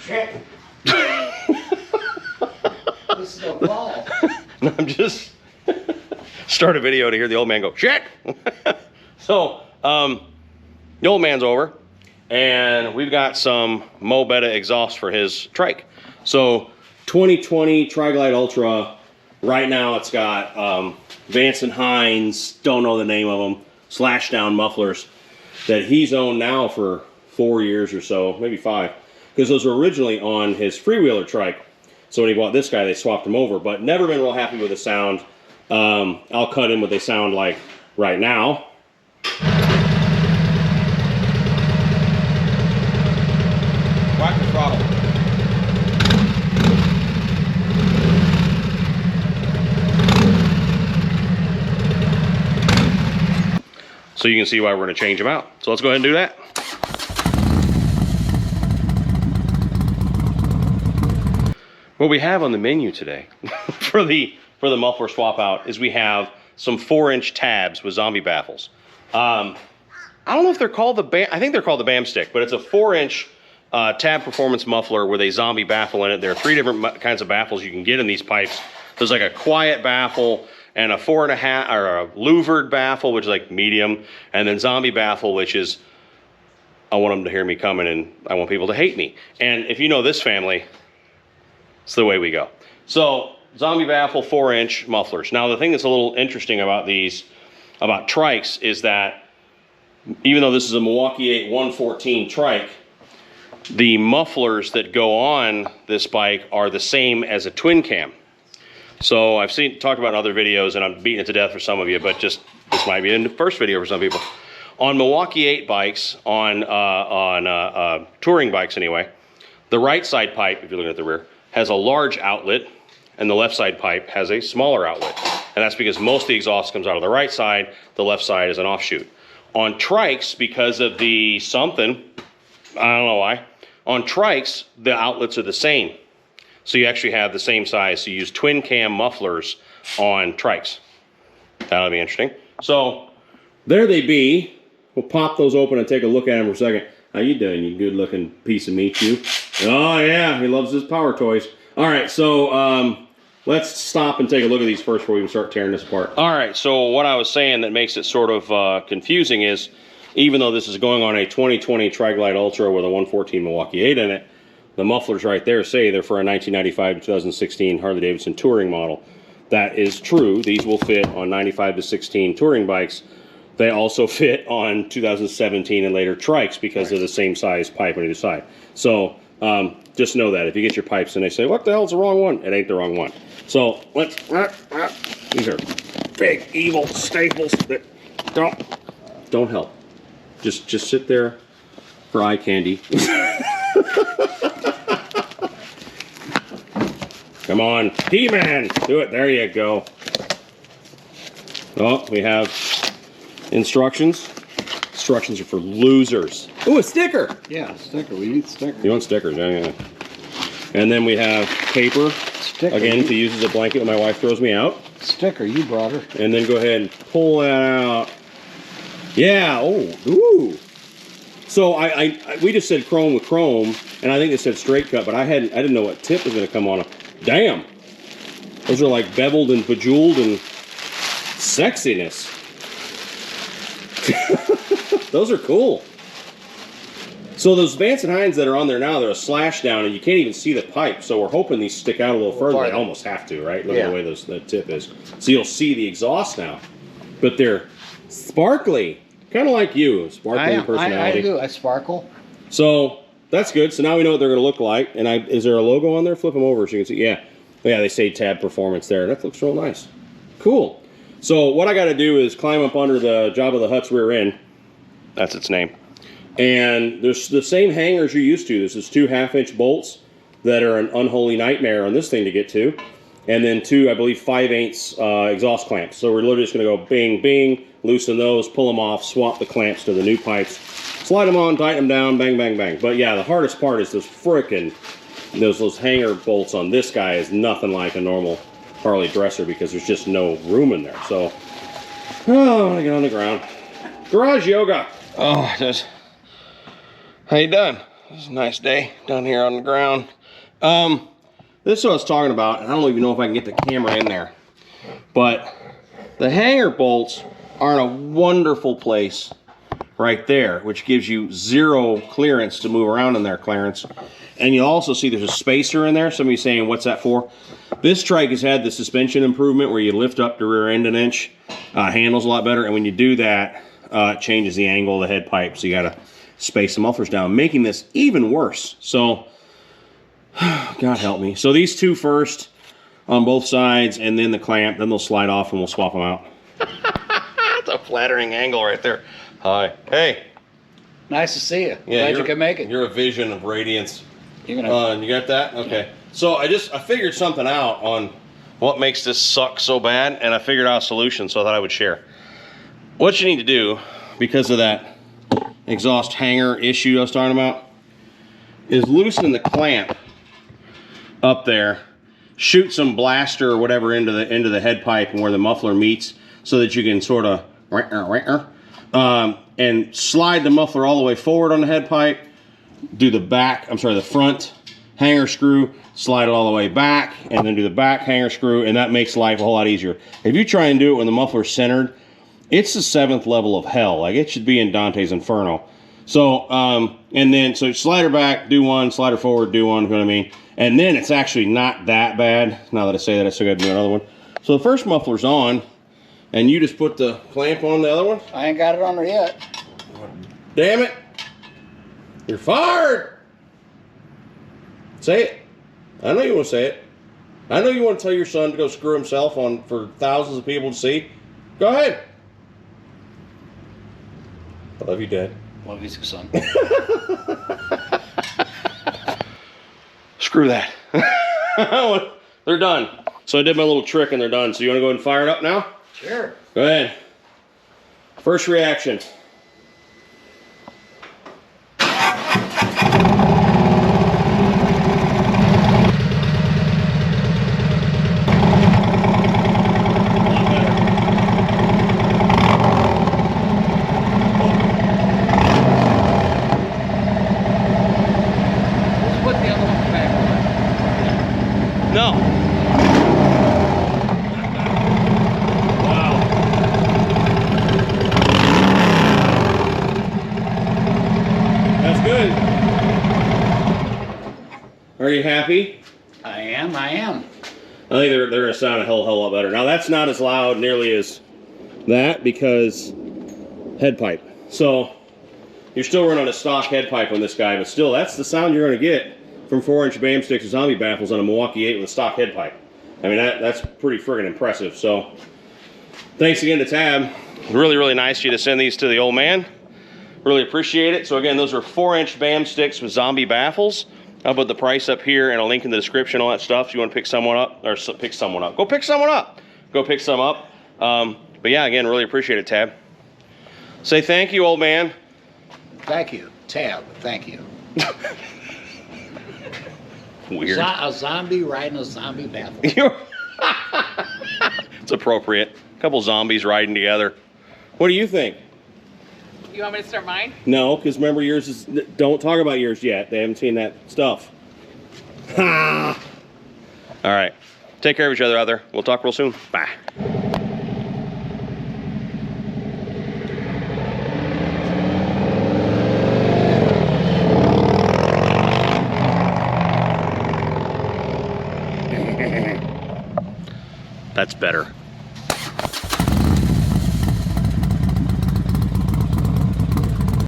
Shit. This is no fall. No, I'm just start a video to hear the old man go, shit. So, the old man's over, and we've got some Mo Betta exhaust for his trike. So, 2020 Tri-Glide Ultra. Right now, it's got Vance and Hines, don't know the name of them, slash down mufflers that he's owned now for 4 years or so, maybe 5, because those were originally on his freewheeler trike. So when he bought this guy, they swapped him over, but never been real happy with the sound. I'll cut in what they sound like right now. Whack the throttle. So you can see why we're going to change them out. So let's go ahead and do that. What we have on the menu today for the muffler swap out is we have some 4-inch tabs with zombie baffles. I don't know if they're called the BAM, I think they're called the BAM stick, but it's a 4-inch tab performance muffler with a zombie baffle in it. There are 3 different kinds of baffles you can get in these pipes. There's like a quiet baffle and a 4.5, or a louvered baffle, which is like medium, and then zombie baffle, which is, I want them to hear me coming and I want people to hate me. And if you know this family, it's the way we go. So, zombie baffle 4-inch mufflers. Now, the thing that's a little interesting about these, about trikes, is that even though this is a Milwaukee 8 114 trike, the mufflers that go on this bike are the same as a twin cam. So I've talked about in other videos, and I'm beating it to death for some of you, but just this might be in the first video for some people. On Milwaukee 8 bikes, on touring bikes anyway, the right side pipe, if you're looking at the rear, has a large outlet, and the left side pipe has a smaller outlet. And that's because most of the exhaust comes out of the right side, the left side is an offshoot. On trikes, because of the something, I don't know why, on trikes, the outlets are the same. So you actually have the same size. So you use twin cam mufflers on trikes. That'll be interesting. So there they be. We'll pop those open and take a look at them for a second. How you doing, you good looking piece of meat, you? Oh yeah, he loves his power toys. All right, so let's stop and take a look at these first before we can start tearing this apart. All right, so what I was saying that makes it sort of confusing is, even though this is going on a 2020 Tri-Glide Ultra with a 114 Milwaukee 8 in it, the mufflers right there say they're for a 1995 to 2016 Harley-Davidson touring model. That is true. These will fit on 95 to 16 touring bikes. They also fit on 2017 and later trikes because they're the same size pipe on either side. So just know that if you get your pipes and they say, what the hell's the wrong one? It ain't the wrong one. So let's, these are big evil staples that don't help. Just sit there for eye candy. Come on, He-Man, do it. There you go. Oh, we have instructions. Instructions are for losers. Ooh, a sticker. Yeah, sticker. We need stickers. You want stickers? Yeah. And then we have paper. Sticker. Again, to use as a blanket when my wife throws me out. Sticker. You brought her. And then go ahead and pull that out. Yeah. Oh. Ooh. So we just said chrome with chrome, and I think it said straight cut, but I didn't know what tip was going to come on them. Damn. Those are like beveled and bejeweled and sexiness. Those are cool. So those Vance and Hines that are on there now, they're a slash down, and you can't even see the pipe. So we're hoping these stick out a little further. They almost have to, right? Look at the way the tip is. So you'll see the exhaust now. But they're sparkly. Kind of like you, sparkly personality. I do. I sparkle. So that's good. So now we know what they're going to look like. And is there a logo on there? Flip them over so you can see. Yeah. Yeah, they say tab performance there. That looks real nice. Cool. So what I got to do is climb up under the Jabba the Hutt's rear end. That's its name. And there's the same hangers you're used to. This is 2 half-inch bolts that are an unholy nightmare on this thing to get to. And then 2, I believe, 5/8 exhaust clamps. So we're literally just going to go bing, bing, loosen those, pull them off, swap the clamps to the new pipes, slide them on, tighten them down, bang, bang, bang. But yeah, the hardest part is those frickin' those hanger bolts on this guy is nothing like a normal Harley dresser because there's just no room in there. So, oh, I want to get on the ground. Garage yoga. Oh, just how you done? It's a nice day down here on the ground. This is what I was talking about, and I don't even know if I can get the camera in there. But the hanger bolts are in a wonderful place right there, which gives you zero clearance to move around in there, Clarence. And you also see there's a spacer in there. Somebody's saying, what's that for? This trike has had the suspension improvement where you lift up the rear end an inch. Handles a lot better, and when you do that, it changes the angle of the head pipe, so you gotta space the mufflers down, making this even worse. So, God help me. So these two first on both sides, and then the clamp, then they'll slide off and we'll swap them out. That's a flattering angle right there. Hi. Hey. Nice to see you. Yeah, Glad you can make it. You're a vision of radiance. You're gonna... You got that? Okay. So I figured something out on what makes this suck so bad, and I figured out a solution, so I thought I would share. What you need to do, because of that exhaust hanger issue I was talking about, is loosen the clamp up there, shoot some blaster or whatever into the head pipe and where the muffler meets, so that you can sort of and slide the muffler all the way forward on the head pipe, do the front hanger screw, slide it all the way back, and then do the back hanger screw, and that makes life a whole lot easier. If you try and do it when the muffler's centered, it's the 7th level of hell. Like, it should be in Dante's Inferno. So, so slide her back, do one, slide her forward, do one, you know what I mean? And then it's actually not that bad. Now that I say that, I still gotta do another one. So the first muffler's on, and you just put the clamp on the other one? I ain't got it on there yet. Damn it! You're fired! Say it. I know you want to say it. I know you want to tell your son to go screw himself for thousands of people to see. Go ahead. I love you, Dad. Love you, son. Screw that. They're done. So I did my little trick and they're done. So you want to go ahead and fire it up now? Sure. Go ahead. First reaction. Are you happy? I am. I think they're going to sound a hell of a lot better. Now that's not as loud nearly as that because head pipe. So you're still running a stock head pipe on this guy, but still that's the sound you're going to get from 4-inch BAM sticks and zombie baffles on a Milwaukee 8 with a stock head pipe. I mean, that's pretty friggin' impressive. So thanks again to Tab. Really, really nice of you to send these to the old man. Really appreciate it. So again, those are 4-inch BAM sticks with zombie baffles. I'll put the price up here and a link in the description, all that stuff. So you want to pick someone up, or pick someone up. Go pick someone up. Go pick some up. But yeah, again, really appreciate it, Tab. Say thank you, old man. Thank you, Tab. Thank you. Weird. A zombie riding a zombie baffle. It's appropriate. A couple zombies riding together. What do you think? You want me to start mine? No, because remember yours is... Don't talk about yours yet. They haven't seen that stuff. Ha! All right. Take care of each other out there. We'll talk real soon. Bye. That's better.